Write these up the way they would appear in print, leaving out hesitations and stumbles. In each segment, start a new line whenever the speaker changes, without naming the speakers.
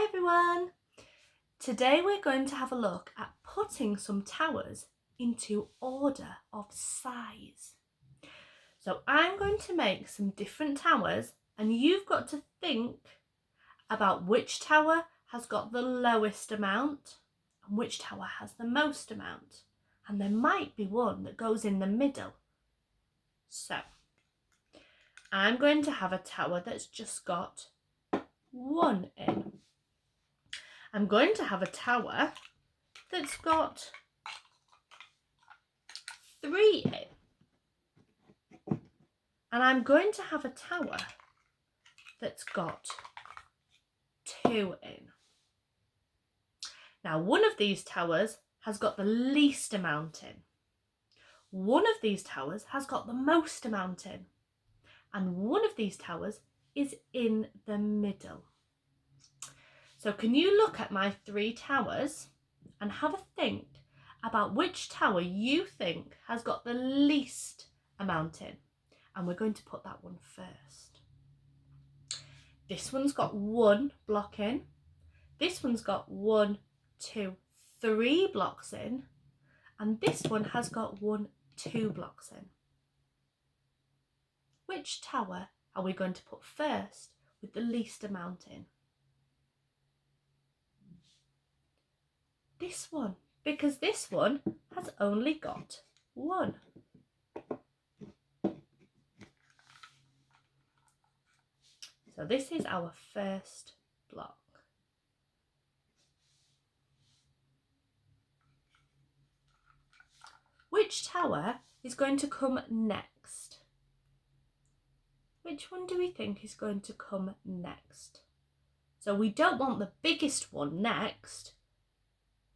Hi everyone! Today we're going to have a look at putting some towers into order of size. So I'm going to make some different towers and you've got to think about which tower has got the lowest amount and which tower has the most amount. And there might be one that goes in the middle. So I'm going to have a tower that's just got 1 in. I'm going to have a tower that's got 3 in. And I'm going to have a tower that's got 2 in. Now, one of these towers has got the least amount in. One of these towers has got the most amount in. And one of these towers is in the middle. So can you look at my 3 towers and have a think about which tower you think has got the least amount in? And we're going to put that one first. This one's got 1 block in. This one's got 1, 2, 3 blocks in. And this one has got 1, 2 blocks in. Which tower are we going to put first with the least amount in? This one, because this one has only got 1. So this is our first block. Which tower is going to come next? Which one do we think is going to come next? So we don't want the biggest one next.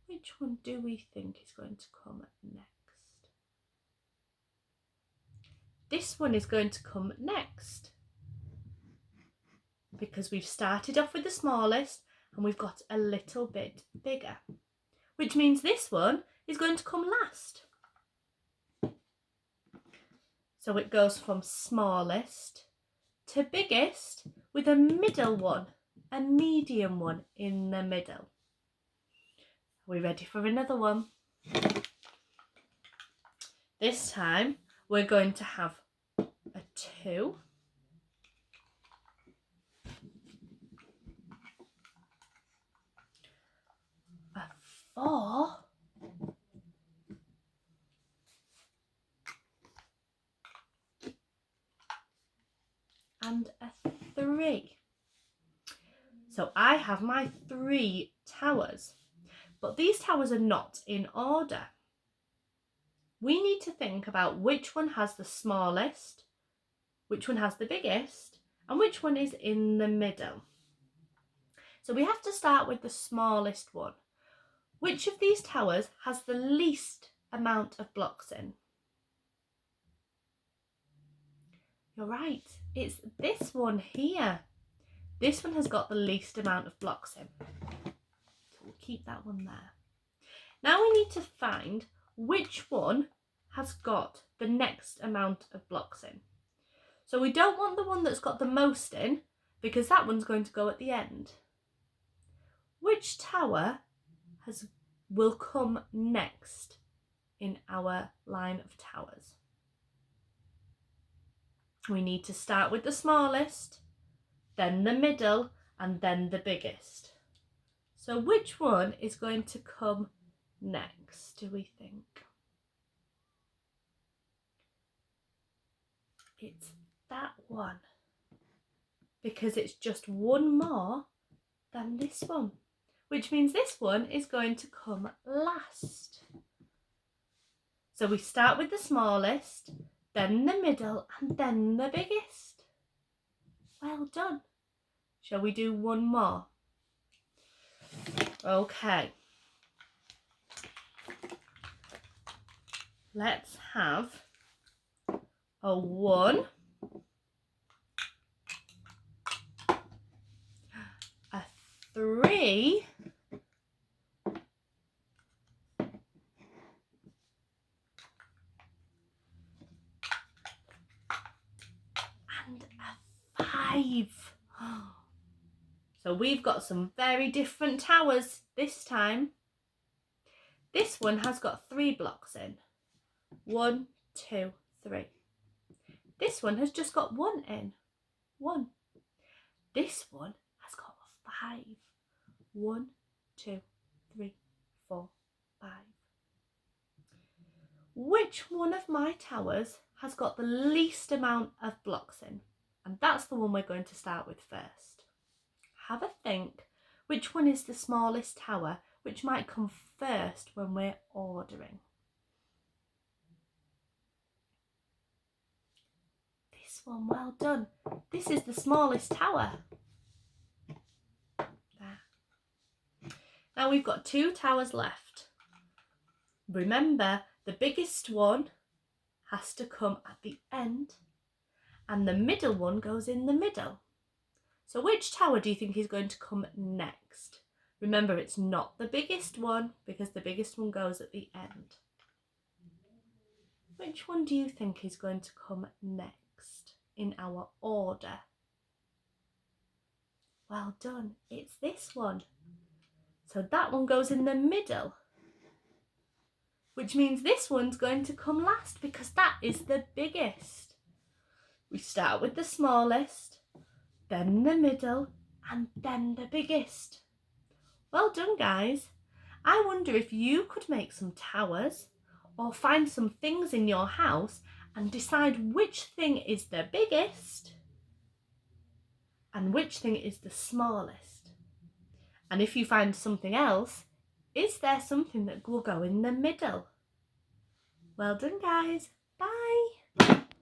Which one do we think is going to come next? This one is going to come next because we've started off with the smallest and we've got a little bit bigger, which means this one is going to come last. So it goes from smallest to biggest with a middle one, a medium one in the middle. Are we ready for another one? This time we're going to have a 2, a 4, and a 3. So I have my 3 towers, but these towers are not in order. We need to think about which one has the smallest, which one has the biggest, and which one is in the middle. So we have to start with the smallest one. Which of these towers has the least amount of blocks in? You're right, it's this one here. This one has got the least amount of blocks in. So we'll keep that one there. Now we need to find which one has got the next amount of blocks in. So we don't want the one that's got the most in because that one's going to go at the end. Which tower will come next in our line of towers? We need to start with the smallest, then the middle, and then the biggest. So which one is going to come next, do we think? It's that one, because it's just one more than this one, which means this one is going to come last. So we start with the smallest, then the middle, and then the biggest. Well done. Shall we do one more? Okay. Let's have a 1, a 3, and a 5. So So we've got some very different towers this time. This one has got 3 blocks in. 1, 2, 3. This one has just got 1 in. 1. This one has got 5. 1, 2, 3, 4, 5. Which one of my towers has got the least amount of blocks in? And that's the one we're going to start with first. Have a think. Which one is the smallest tower, which might come first when we're ordering? This one, well done. This is the smallest tower. There. Now we've got 2 towers left. Remember, the biggest one has to come at the end and the middle one goes in the middle. So which tower do you think is going to come next? Remember, it's not the biggest one because the biggest one goes at the end. Which one do you think is going to come next in our order? Well done, it's this one. So that one goes in the middle, which means this one's going to come last because that is the biggest. We start with the smallest, then the middle, and then the biggest. Well done, guys. I wonder if you could make some towers or find some things in your house and decide which thing is the biggest and which thing is the smallest. And if you find something else, is there something that will go in the middle? Well done, guys. Bye.